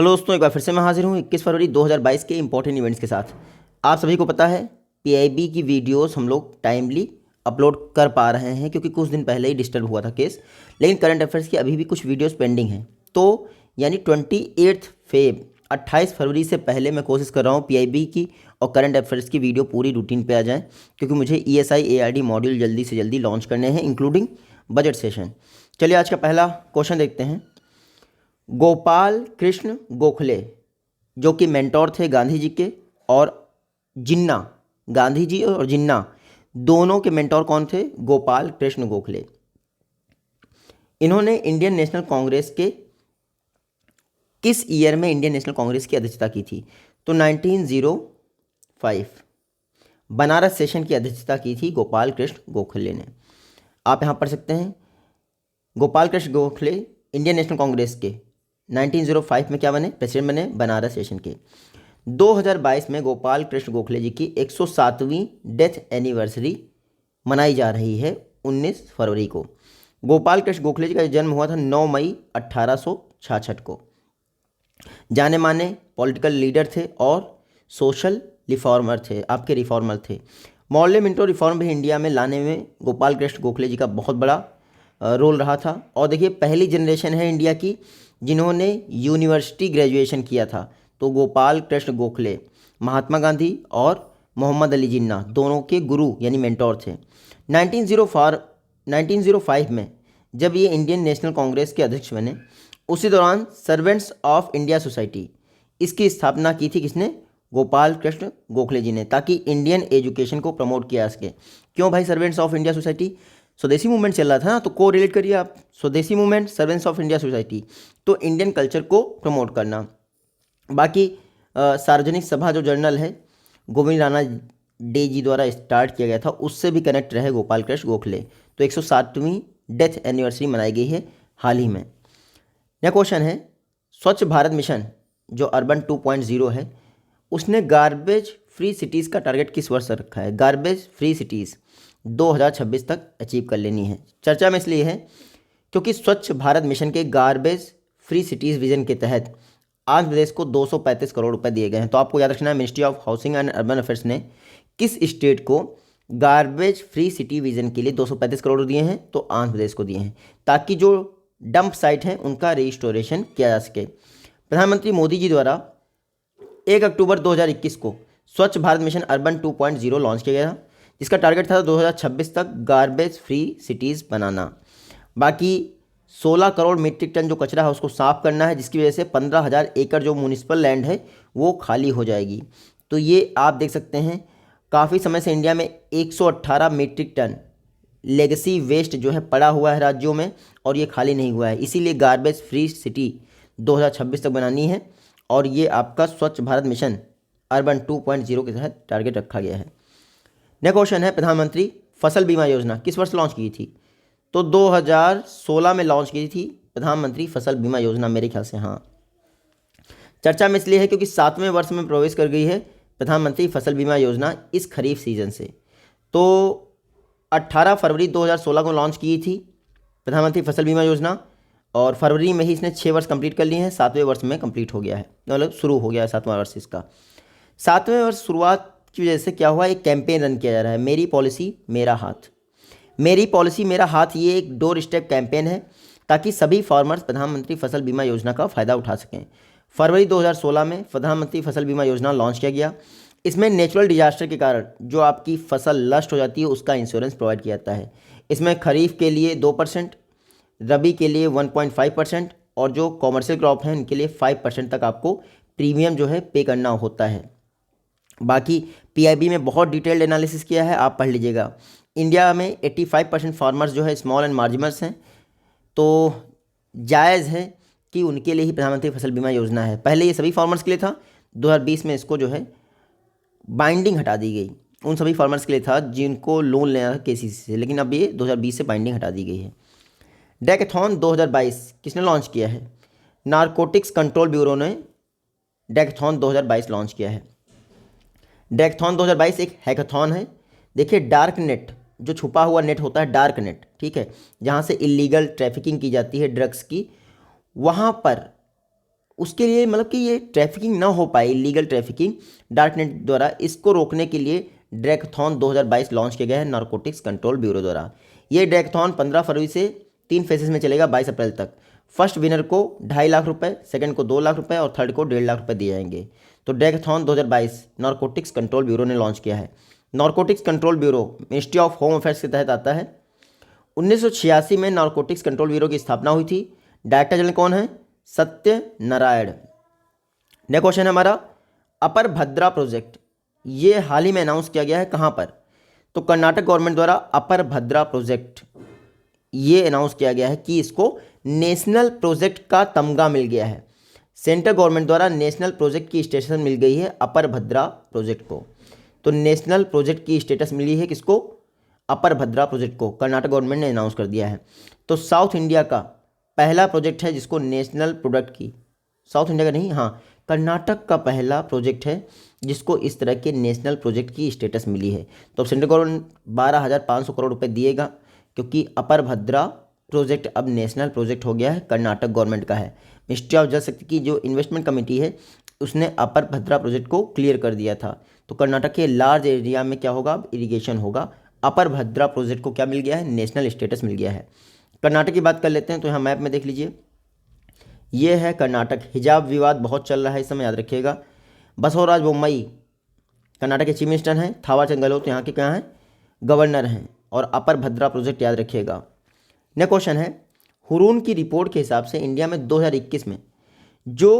Hello दोस्तों, एक बार फिर से मैं हाजिर हूँ 21 फरवरी 2022 के इंपॉर्टेंट इवेंट्स के साथ। आप सभी को पता है पीआईबी की वीडियोस हम लोग टाइमली अपलोड कर पा रहे हैं क्योंकि कुछ दिन पहले ही डिस्टर्ब हुआ था केस, लेकिन करंट अफेयर्स की अभी भी कुछ वीडियोस पेंडिंग हैं। तो यानी 28 फरवरी से पहले मैं कोशिश कर रहा हूँ पीआईबी की और करंट अफेयर्स की वीडियो पूरी रूटीन पे आ जाए, क्योंकि मुझे ईएसआई एआरडी मॉड्यूल जल्दी से जल्दी लॉन्च करने हैं, इंक्लूडिंग बजट सेशन। चलिए आज का पहला क्वेश्चन देखते हैं। गोपाल कृष्ण गोखले जो कि मेंटोर थे गांधी जी के, और जिन्ना, गांधी जी और जिन्ना दोनों के मेंटोर कौन थे? गोपाल कृष्ण गोखले। इन्होंने इंडियन नेशनल कांग्रेस के किस ईयर में इंडियन नेशनल कांग्रेस की अध्यक्षता की थी? तो 1905 बनारस सेशन की अध्यक्षता की थी गोपाल कृष्ण गोखले ने। आप यहाँ पढ़ सकते हैं, गोपाल कृष्ण गोखले इंडियन नेशनल कांग्रेस के 1905 में क्या बने? प्रेसिडेंट बने बनारस सेशन के। 2022 में गोपाल कृष्ण गोखले जी की 107वीं डेथ एनिवर्सरी मनाई जा रही है 19 फरवरी को। गोपाल कृष्ण गोखले जी का जन्म हुआ था 9 मई 1866 को। जाने माने पॉलिटिकल लीडर थे और सोशल रिफॉर्मर थे, आपके रिफॉर्मर थे। मोहल्ले मिंटो रिफॉर्म भी इंडिया में लाने में गोपाल कृष्ण गोखले जी का बहुत बड़ा रोल रहा था। और देखिए, पहली जनरेशन है इंडिया की जिन्होंने यूनिवर्सिटी ग्रेजुएशन किया था। तो गोपाल कृष्ण गोखले महात्मा गांधी और मोहम्मद अली जिन्ना दोनों के गुरु यानी मेंटोर थे। 1905 में जब ये इंडियन नेशनल कांग्रेस के अध्यक्ष बने, उसी दौरान सर्वेंट्स ऑफ इंडिया सोसाइटी, इसकी स्थापना की थी किसने? गोपाल कृष्ण गोखले जी ने, ताकि इंडियन एजुकेशन को प्रमोट किया सके। क्यों भाई सर्वेंट्स ऑफ इंडिया सोसाइटी? स्वदेशी मूवमेंट चल रहा था ना, तो को रिलेट करिए आप, स्वदेशी movement, servants of India society, तो इंडियन कल्चर को प्रमोट करना। बाकी सार्वजनिक सभा जो जर्नल है गोविंद राणा डे जी द्वारा स्टार्ट किया गया था, उससे भी कनेक्ट रहे गोपाल कृष्ण गोखले। तो 107वीं डेथ एनिवर्सरी मनाई गई है हाल ही में। यह क्वेश्चन है, स्वच्छ भारत मिशन जो अर्बन 2.0 है, उसने गार्बेज फ्री सिटीज़ का टारगेट किस वर्ष रखा है? गार्बेज फ्री सिटीज़ 2026 तक अचीव कर लेनी है। चर्चा में इसलिए है क्योंकि स्वच्छ भारत मिशन के गार्बेज फ्री सिटीज़ विजन के तहत आंध्र प्रदेश को 235 करोड़ रुपए दिए गए हैं। तो आपको याद रखना है, ministry of housing and urban affairs ने किस स्टेट को गार्बेज फ्री सिटी विजन के लिए 235 करोड़ दिए हैं? तो आंध्र प्रदेश को दिए हैं, ताकि जो डंप साइट हैं उनका रिस्टोरेशन किया जा सके। प्रधानमंत्री मोदी जी द्वारा 1 अक्टूबर 2021 को स्वच्छ भारत मिशन अर्बन 2.0 लॉन्च किया गया, जिसका टारगेट था 2026 तक गार्बेज फ्री सिटीज़ बनाना। बाकी 16 करोड़ मीट्रिक टन जो कचरा है उसको साफ करना है, जिसकी वजह से 15,000 एकड़ जो म्यूनिसिपल लैंड है वो खाली हो जाएगी। तो ये आप देख सकते हैं, काफ़ी समय से इंडिया में 118 मीट्रिक टन लेगेसी वेस्ट जो है पड़ा हुआ है राज्यों में, और ये खाली नहीं हुआ है। इसीलिए गार्बेज फ्री सिटी 2026 तक बनानी है, और ये आपका स्वच्छ भारत मिशन अर्बन 2.0 के तहत टारगेट रखा गया है। नेक्स्ट क्वेश्चन है, प्रधानमंत्री फसल बीमा योजना किस वर्ष लॉन्च की थी? तो 2016 में लॉन्च की थी प्रधानमंत्री फसल बीमा योजना, मेरे ख्याल से। हाँ, चर्चा में इसलिए है क्योंकि 7वें वर्ष में प्रवेश कर गई है प्रधानमंत्री फसल बीमा योजना इस खरीफ सीजन से। तो 18 फरवरी 2016 को लॉन्च की थी प्रधानमंत्री फसल बीमा योजना, और फरवरी में ही इसने 6 वर्ष कंप्लीट कर लिए हैं। 7वें वर्ष में कंप्लीट हो गया है, मतलब शुरू हो गया है 7वां वर्ष इसका। 7वें वर्ष शुरुआत की वजह से क्या हुआ, एक कैंपेन रन किया जा रहा है, मेरी पॉलिसी मेरा हाथ। मेरी पॉलिसी मेरा हाथ, ये एक डोर स्टेप कैंपेन है ताकि सभी फार्मर्स प्रधानमंत्री फसल बीमा योजना का फ़ायदा उठा सकें। फरवरी 2016 में प्रधानमंत्री फसल बीमा योजना लॉन्च किया गया। इसमें नेचुरल डिजास्टर के कारण जो आपकी फसल नष्ट हो जाती है उसका इंश्योरेंस प्रोवाइड किया जाता है। इसमें खरीफ के लिए 2%, रबी के लिए 1.5%, और जो कॉमर्शियल क्रॉप हैं इनके लिए 5% तक आपको प्रीमियम जो है पे करना होता है। बाकी पीआईबी में बहुत डिटेल्ड एनालिसिस किया है, आप पढ़ लीजिएगा। इंडिया में 85% फार्मर्स जो है स्मॉल एंड मार्जिनल्स हैं, तो जायज़ है कि उनके लिए ही प्रधानमंत्री फसल बीमा योजना है। पहले ये सभी फार्मर्स के लिए था, 2020 में इसको जो है बाइंडिंग हटा दी गई। उन सभी फार्मर्स के लिए था जिनको लोन लेना था केसीसी से, लेकिन अब ये 2020 से बाइंडिंग हटा दी गई है। डेकेथॉन 2022 किसने लॉन्च किया है? नारकोटिक्स कंट्रोल ब्यूरो ने डेकेथॉन 2022 लॉन्च किया है। डेकेथॉन 2022 एक हैकाथॉन है। देखिए, डार्क नेट, जो छुपा हुआ नेट होता है डार्क नेट, ठीक है, जहाँ से इलीगल ट्रैफिकिंग की जाती है ड्रग्स की, वहाँ पर उसके लिए मतलब कि ये ट्रैफिकिंग ना हो पाए, इलीगल ट्रैफिकिंग डार्क नेट द्वारा, इसको रोकने के लिए ड्रैगथॉन 2022 लॉन्च किया गया है नारकोटिक्स कंट्रोल ब्यूरो द्वारा। ये ड्रैगथॉन 15 फरवरी से 3 फेजेस में चलेगा 22 अप्रैल तक। फर्स्ट विनर को 2.5 लाख रुपए, सेकंड को 2 लाख रुपए और थर्ड को 1.5 लाख रुपए दिए जाएंगे। तो ड्रैगथॉन 2022 नारकोटिक्स कंट्रोल ब्यूरो ने लॉन्च किया है। Narcotics control bureau ministry of home affairs के तहत आता है। 1986 में नारकोटिक्स कंट्रोल ब्यूरो की स्थापना हुई थी। डायरेक्टर जनरल कौन है? सत्य नारायण। नेक्स्ट क्वेश्चन है हमारा, अपर भद्रा प्रोजेक्ट, ये हाल ही में अनाउंस किया गया है, कहाँ पर? तो कर्नाटक गवर्नमेंट द्वारा अपर भद्रा प्रोजेक्ट ये अनाउंस किया गया है कि इसको नेशनल प्रोजेक्ट का तमगा मिल गया है। सेंट्रल गवर्नमेंट द्वारा नेशनल प्रोजेक्ट की स्टेटस मिल गई है अपर भद्रा प्रोजेक्ट को। तो नेशनल प्रोजेक्ट की स्टेटस मिली है किसको? अपर भद्रा प्रोजेक्ट को कर्नाटक गवर्नमेंट ने अनाउंस कर दिया है। तो साउथ इंडिया का पहला प्रोजेक्ट है जिसको नेशनल प्रोडक्ट की, साउथ इंडिया का नहीं, हाँ, कर्नाटक का पहला प्रोजेक्ट है जिसको इस तरह के नेशनल प्रोजेक्ट की स्टेटस मिली है। तो सेंट्रल गवर्नमेंट 12,500 करोड़ रुपए दिएगा, क्योंकि अपर भद्रा प्रोजेक्ट अब नेशनल प्रोजेक्ट हो गया है, कर्नाटक गवर्नमेंट का है। मिनिस्ट्री ऑफ जल शक्ति की जो इन्वेस्टमेंट कमेटी है उसने अपर भद्रा प्रोजेक्ट को क्लियर कर दिया था। तो कर्नाटक के लार्ज एरिया में क्या होगा? अब इरीगेशन होगा। अपर भद्रा प्रोजेक्ट को क्या मिल गया है? नेशनल स्टेटस मिल गया है। कर्नाटक की बात कर लेते हैं, तो यहाँ मैप में देख लीजिए, ये है कर्नाटक। हिजाब विवाद बहुत चल रहा है इस समय, याद रखिएगा। बसवराज बोम्मई कर्नाटक के चीफ मिनिस्टर हैं। थावरचंद गहलोत यहाँ के क्या हैं? गवर्नर हैं। और अपर भद्रा प्रोजेक्ट याद रखिएगा। नेक्स्ट क्वेश्चन है, हुरून की रिपोर्ट के हिसाब से इंडिया में 2021 में जो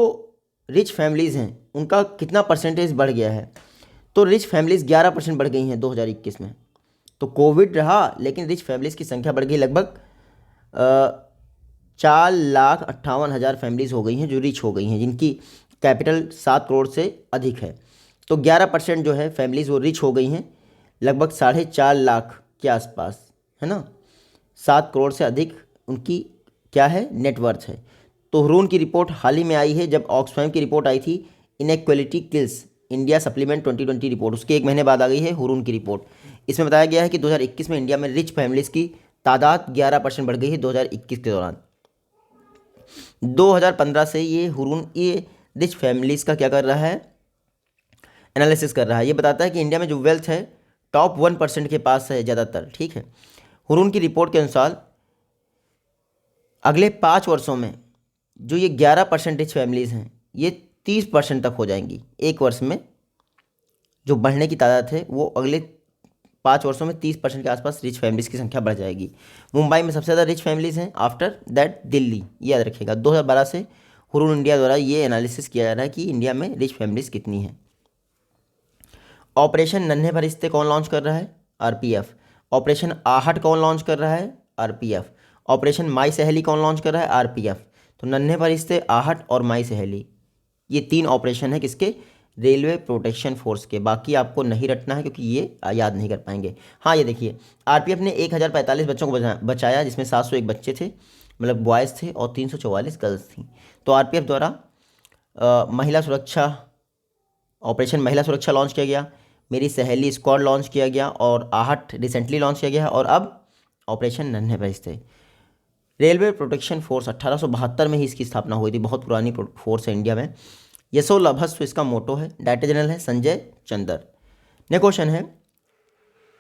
रिच फैमिलीज़ हैं उनका कितना परसेंटेज बढ़ गया है? तो रिच फैमिलीज़ 11% बढ़ गई हैं 2021 में। तो कोविड रहा लेकिन रिच फैमिलीज़ की संख्या बढ़ गई, लगभग 4,58,000 फैमिलीज़ हो गई हैं जो रिच हो गई हैं, जिनकी कैपिटल 7 करोड़ से अधिक है। तो 11% जो है फैमिलीज़ वो रिच हो गई हैं, लगभग 4.5 लाख के आसपास, है ना। 7 करोड़ से अधिक उनकी क्या है? नेटवर्थ है। तो हुरून की रिपोर्ट हाल ही में आई है, जब ऑक्सफैम की रिपोर्ट आई थी inequality kills India supplement 2020 report, उसके 1 महीने बाद आ गई है हुरून की रिपोर्ट। इसमें बताया गया है कि 2021 में इंडिया में रिच फैमिलीज़ की तादाद 11% बढ़ गई है 2021 के दौरान। 2015 से ये हुरून ये रिच फैमिलीज़ का क्या कर रहा है? एनालिसिस कर रहा है। ये बताता है कि इंडिया में जो वेल्थ है टॉप 1% के पास है ज़्यादातर, ठीक है। हुरून की रिपोर्ट के अनुसार अगले 5 वर्षों में जो ये 11% रिच फैमिलीज़ हैं ये 30% तक हो जाएंगी। एक वर्ष में जो बढ़ने की तादाद है वो अगले 5 वर्षों में 30% के आसपास रिच फैमिलीज़ की संख्या बढ़ जाएगी। मुंबई में सबसे ज़्यादा रिच फैमिलीज़ हैं, आफ्टर दैट दिल्ली, ये याद रखिएगा। 2012 से हुरून इंडिया द्वारा ये एनालिसिस किया जा रहा है कि इंडिया में रिच फैमिलीज़ कितनी हैं। ऑपरेशन नन्हे फरिश्ते कौन लॉन्च कर रहा है? आरपीएफ। ऑपरेशन आहट कौन लॉन्च कर रहा है? आरपीएफ। ऑपरेशन माई सहेली कौन लॉन्च कर रहा है? आरपीएफ। तो नन्हे फरिश्ते, आहट और माई सहेली, ये 3 ऑपरेशन है किसके? रेलवे प्रोटेक्शन फोर्स के। बाकी आपको नहीं रटना है क्योंकि ये याद नहीं कर पाएंगे। हाँ, ये देखिए, आरपीएफ ने 1045 बच्चों को बचाया, जिसमें 701 बच्चे थे, मतलब बॉयज़ थे, और 344 गर्ल्स थी। तो आरपीएफ द्वारा महिला सुरक्षा, ऑपरेशन महिला सुरक्षा लॉन्च किया गया, मेरी सहेली स्क्वाड लॉन्च किया गया, और आहट रिसेंटली लॉन्च किया गया, और अब ऑपरेशन नन्हे फरिश्ते। रेलवे प्रोटेक्शन फोर्स 1872 में ही इसकी स्थापना हुई थी, बहुत पुरानी फोर्स है इंडिया में। यशो लभस्व इसका मोटो है। डायरेक्टर जनरल है संजय चंदर। नेक्स्ट क्वेश्चन है,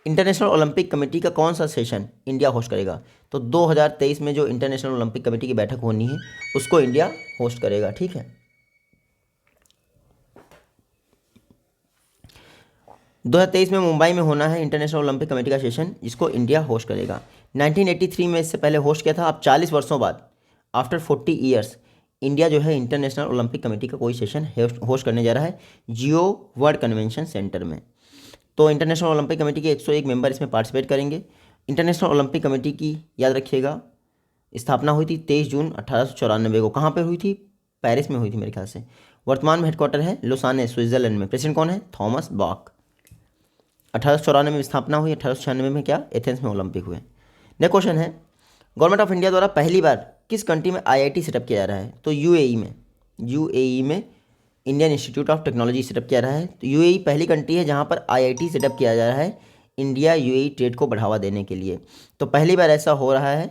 इंटरनेशनल ओलंपिक कमेटी का कौन सा सेशन इंडिया होस्ट करेगा? तो 2023 में जो इंटरनेशनल ओलंपिक कमेटी की बैठक होनी है उसको इंडिया होस्ट करेगा, ठीक है। 2023 में मुंबई में होना है इंटरनेशनल ओलंपिक कमेटी का सेशन, जिसको इंडिया होस्ट करेगा। 1983 में इससे पहले होस्ट किया था। अब 40 वर्षों बाद, आफ्टर 40 ईयर्स, इंडिया जो है इंटरनेशनल ओलंपिक कमेटी का कोई सेशन होस्ट करने जा रहा है जियो वर्ल्ड कन्वेंशन सेंटर में। तो इंटरनेशनल ओलंपिक कमेटी के 101 मेंबर इसमें पार्टिसिपेट करेंगे। इंटरनेशनल ओलंपिक कमेटी की, याद रखिएगा, स्थापना हुई थी 23 जून 1894 को। कहाँ पर हुई थी? पेरिस में हुई थी मेरे ख्याल से। वर्तमान में हेडक्वार्टर है लोसाने, स्विट्जरलैंड में। प्रेसिडेंट कौन है? थॉमस बॉक। 1894 में स्थापना हुई, 1896 में क्या? एथेंस में ओलंपिक हुए। नेक्स्ट क्वेश्चन है, गवर्नमेंट ऑफ इंडिया द्वारा पहली बार किस कंट्री में आईआईटी सेटअप किया जा रहा है? तो यूएई में Indian institute of technology setup किया रहा है। तो यूएई पहली कंट्री है जहां पर आईआईटी सेटअप किया जा रहा है इंडिया यूएई ट्रेड को बढ़ावा देने के लिए। तो पहली बार ऐसा हो रहा है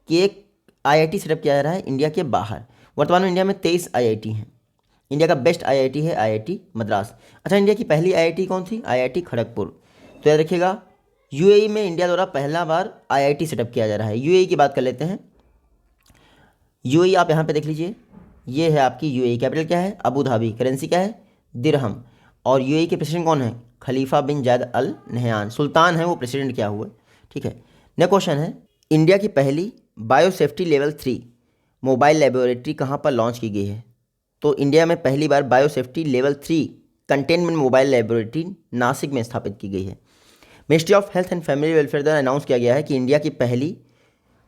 कि एक आईआईटी सेटअप किया जा रहा है इंडिया के बाहर। वर्तमान में इंडिया में 23 आईआईटी हैं, इंडिया का बेस्ट आईआईटी है आईआईटी मद्रास। अच्छा, इंडिया की पहली आईआईटी कौन थी? आईआईटी खड़गपुर। तो याद रखिएगा, यूएई में इंडिया द्वारा पहला बार आईआईटी सेटअप किया जा रहा है। यूएई की बात कर लेते हैं। यूएई आप यहाँ पे देख लीजिए, ये है आपकी यूएई। कैपिटल क्या है? Abu Dhabi. करेंसी क्या है? दिरहम। और यूएई के प्रेसिडेंट कौन है? खलीफा बिन जायद अल नहयान। सुल्तान है वो, प्रेसिडेंट क्या हुए। ठीक है। नेक्स्ट क्वेश्चन है, इंडिया की पहली बायोसेफ्टी लेवल 3 मोबाइल लेबोरेटरी कहाँ पर लॉन्च की गई है? तो इंडिया में पहली बार biosafety level 3 containment mobile laboratory Nashik में स्थापित की गई है। Ministry of health and family welfare द्वारा अनाउंस किया गया है कि इंडिया की पहली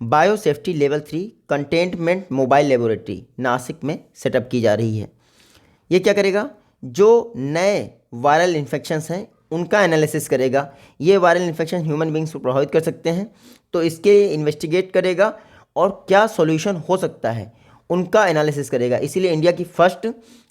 biosafety level 3 containment mobile laboratory Nashik में सेटअप की जा रही है। ये क्या करेगा? जो नए वायरल इन्फेक्शंस हैं उनका एनालिसिस करेगा। ये वायरल इन्फेक्शन ह्यूमन बींग्स को प्रभावित कर सकते हैं, तो इसके इन्वेस्टिगेट करेगा और क्या सॉल्यूशन हो सकता है उनका एनालिसिस करेगा। इसीलिए इंडिया की first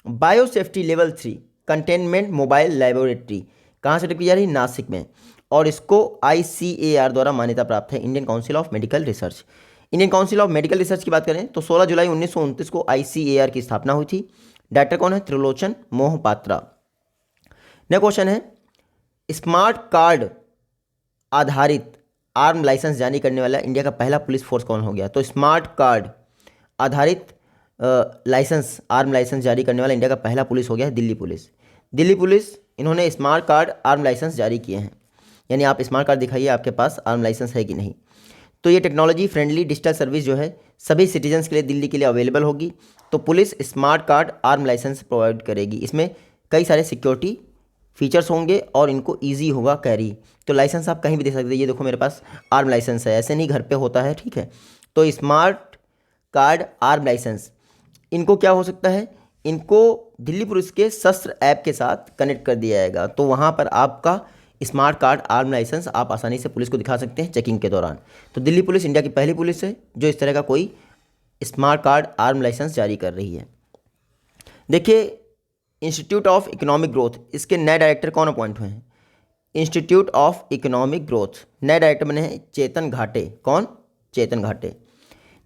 biosafety level 3 containment mobile laboratory कहाँ सेटअप की जा रही है? नासिक में। और इसको ICAR द्वारा मान्यता प्राप्त है, Indian council of medical research. Indian council of medical research की बात करें तो 16 जुलाई 1929 को ICAR की स्थापना हुई थी। डायरेक्टर कौन है? त्रिलोचन मोहपात्रा। नेक्स्ट क्वेश्चन है, स्मार्ट कार्ड आधारित आर्म लाइसेंस जारी करने वाला इंडिया का पहला पुलिस फोर्स कौन हो गया? तो स्मार्ट कार्ड आधारित लाइसेंस, आर्म लाइसेंस जारी करने वाला इंडिया का पहला पुलिस हो गया है दिल्ली पुलिस। दिल्ली पुलिस, इन्होंने स्मार्ट कार्ड आर्म लाइसेंस जारी किए हैं। यानी आप स्मार्ट कार्ड दिखाइए आपके पास आर्म लाइसेंस है कि नहीं। तो ये टेक्नोलॉजी फ्रेंडली डिजिटल सर्विस जो है सभी सिटीजन्स के लिए दिल्ली के लिए अवेलेबल होगी। तो police smart card arm licence provide करेगी। इसमें कई सारे सिक्योरिटी फीचर्स होंगे और इनको ईजी होगा कैरी। तो लाइसेंस आप कहीं भी दे सकते हैं। ये देखो मेरे पास आर्म लाइसेंस है, ऐसे नहीं घर पे होता है। ठीक है। तो स्मार्ट कार्ड आर्म लाइसेंस, इनको क्या हो सकता है? इनको दिल्ली पुलिस के शस्त्र ऐप के साथ कनेक्ट कर दिया जाएगा। तो वहाँ पर आपका स्मार्ट कार्ड आर्म लाइसेंस आप आसानी से पुलिस को दिखा सकते हैं चेकिंग के दौरान। तो दिल्ली पुलिस इंडिया की पहली पुलिस है जो इस तरह का कोई स्मार्ट कार्ड आर्म लाइसेंस जारी कर रही है। देखिए, इंस्टीट्यूट ऑफ इकोनॉमिक ग्रोथ, इसके नए डायरेक्टर कौन अपॉइंट हुए हैं? इंस्टीट्यूट ऑफ इकोनॉमिक ग्रोथ नए डायरेक्टर बने हैं चेतन घाटे। कौन? चेतन घाटे।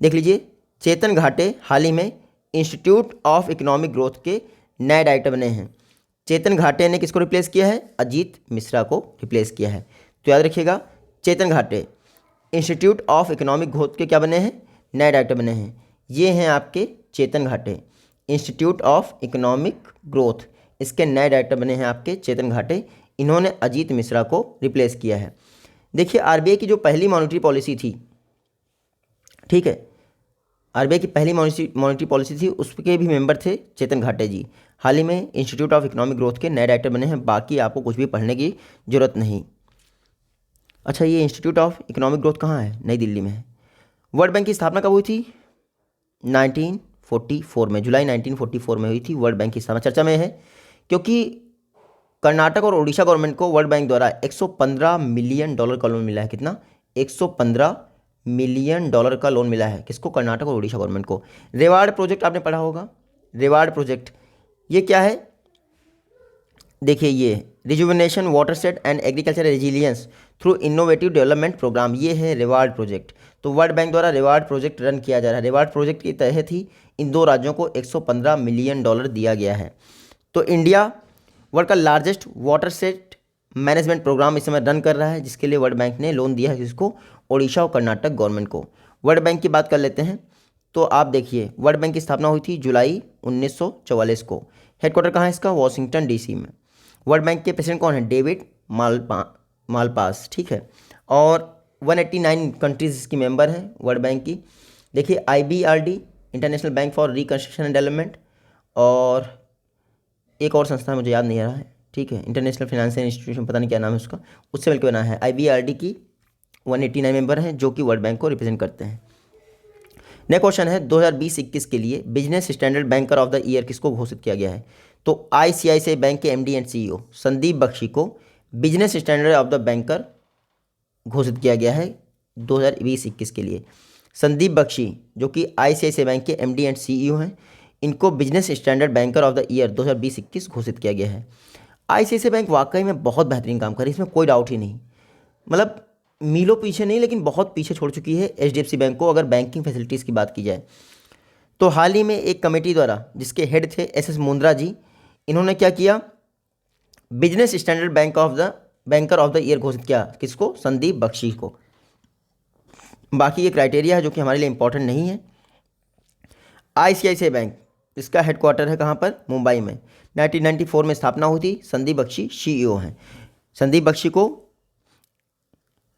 देख लीजिए, चेतन घाटे हाल ही में इंस्टीट्यूट ऑफ इकोनॉमिक ग्रोथ के नए डायरेक्टर बने हैं। चेतन घाटे ने किसको रिप्लेस किया है? अजीत मिश्रा को रिप्लेस किया है। तो याद रखिएगा, चेतन घाटे इंस्टीट्यूट ऑफ इकोनॉमिक ग्रोथ के क्या बने हैं? नए डायरेक्टर बने हैं। ये हैं आपके चेतन घाटे, इंस्टीट्यूट ऑफ इकोनॉमिक ग्रोथ, इसके नए डायरेक्टर बने हैं आपके चेतन घाटे। इन्होंने अजीत मिश्रा को रिप्लेस किया है। देखिए, आरबीआई की जो पहली मॉनेटरी पॉलिसी थी, ठीक है, आरबीआई की पहली मॉनेटरी पॉलिसी थी, उसके भी मेंबर थे चेतन घाटे जी। हाल ही में इंस्टीट्यूट ऑफ इकोनॉमिक ग्रोथ के नए डायरेक्टर बने हैं। बाकी आपको कुछ भी पढ़ने की जरूरत नहीं। अच्छा, ये इंस्टीट्यूट ऑफ इकोनॉमिक ग्रोथ कहाँ है? नई दिल्ली में है। वर्ल्ड बैंक की स्थापना कब हुई थी? 1944 में, जुलाई 1944 में हुई थी वर्ल्ड बैंक की स्थापना। चर्चा में है क्योंकि कर्नाटक और उड़ीसा गवर्नमेंट को वर्ल्ड बैंक द्वारा $115 मिलियन का लोन मिला है। कितना? $115 मिलियन का लोन मिला है। किसको? कर्नाटक और उड़ीसा गवर्नमेंट को। रेवार्ड प्रोजेक्ट आपने पढ़ा होगा। रेवार्ड प्रोजेक्ट ये क्या है? देखिए, ये rejuvenation watershed and agriculture resilience through innovative development programme, ये है रिवार्ड प्रोजेक्ट। तो वर्ल्ड बैंक द्वारा रिवार्ड प्रोजेक्ट रन किया जा रहा है। रिवार्ड प्रोजेक्ट के तहत ही इन दो राज्यों को $115 मिलियन दिया गया है। तो इंडिया वर्ल्ड का लार्जेस्ट वाटरशेड मैनेजमेंट प्रोग्राम इस समय रन कर रहा है, जिसके लिए वर्ल्ड बैंक ने लोन दिया है किसको? उड़ीसा और कर्नाटक गवर्नमेंट को। वर्ल्ड बैंक की बात कर लेते हैं। तो आप देखिए, वर्ल्ड बैंक की स्थापना हुई थी जुलाई 1944 को। हेडक्वार्टर कहाँ है इसका? वॉशिंगटन DC में। वर्ल्ड बैंक के प्रेसिडेंट कौन है? David Malpass. ठीक है। और 189 कंट्रीज इसकी मेंबर हैं वर्ल्ड बैंक की। देखिए, IBRD international bank for reconstruction and development, और एक और संस्था मुझे याद नहीं आ रहा है। ठीक है, इंटरनेशनल फाइनेंशियल इंस्टीट्यूशन, पता नहीं क्या नाम है उसका, उससे मिलकर बना है। IBRD की 189 मेंबर हैं जो कि वर्ल्ड बैंक को रिप्रेजेंट करते हैं। नेक्स्ट क्वेश्चन है, 2020-21 के लिए business standard banker of the year किसको घोषित किया गया है? तो ICICI बैंक के MD and CEO Sandeep Bakhshi को business standard of the banker घोषित किया गया है 2020-21 के लिए। संदीप बख्शी जो कि ICICI बैंक के MD एंड CEO हैं, इनको business standard banker of the year 2020-21 घोषित किया गया है। ICICI बैंक वाकई में बहुत बेहतरीन काम कर रही है, इसमें कोई डाउट ही नहीं। मतलब मीलों पीछे नहीं, लेकिन बहुत पीछे छोड़ चुकी है HDFC बैंक को, अगर बैंकिंग फैसिलिटीज़ की बात की जाए। तो हाल ही में एक कमेटी द्वारा, जिसके हेड थे एस मुंद्रा जी, इन्होंने क्या किया, business standard banker of the year घोषित किया। किसको? संदीप बख्शी को। बाकी ये क्राइटेरिया है जो कि हमारे लिए इंपॉर्टेंट नहीं है। आईसीआईसीआई बैंक, इसका हेडक्वार्टर है कहाँ पर? मुंबई में। 1994 में स्थापना हुई थी। संदीप बख्शी सीईओ हैं। संदीप बख्शी को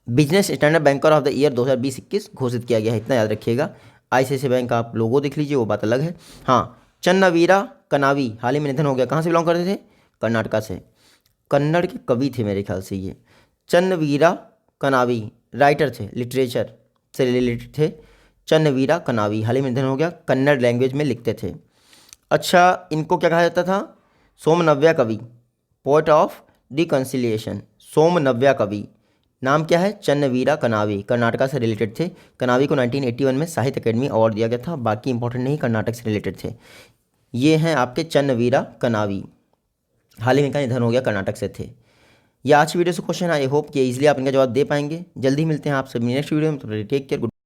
business standard banker of the year 2020-21 घोषित किया गया है, इतना याद रखिएगा। आईसीआईसीआई बैंक का आप लोगो देख लीजिए, वो बात अलग है। हाँ, चन्नवीरा कनावी हाल ही में निधन हो गया। कहाँ से बिलोंग करते थे? कर्नाटका से। कन्नड़ के कवि थे मेरे ख्याल से ये। चन्नवीरा कनावी राइटर थे, लिटरेचर से रिलेटेड थे। चन्नवीरा कनावी हाल ही में निधन हो गया। कन्नड़ लैंग्वेज में लिखते थे। अच्छा, इनको क्या कहा जाता था? सोमनव्या कवि, पोएट ऑफ रिकन्सिलिएशन। सोमनव्या कवि, नाम क्या है? चन्नवीरा कनावी, कर्नाटका से रिलेटेड थे। कनावी को 1981 में साहित्य अकेडमी अवार्ड दिया गया था। बाकी इंपॉर्टेंट नहीं, कर्नाटक से रिलेटेड थे। ये हैं आपके चन्नवीरा कनावी, हाल ही में इनका निधन हो गया, कर्नाटक से थे। ये आज की वीडियो से क्वेश्चन। आई होप कि इजीली आप इनका जवाब दे पाएंगे। जल्दी मिलते हैं आप सभी नेक्स्ट वीडियो में। तो टेक केयर, गुड।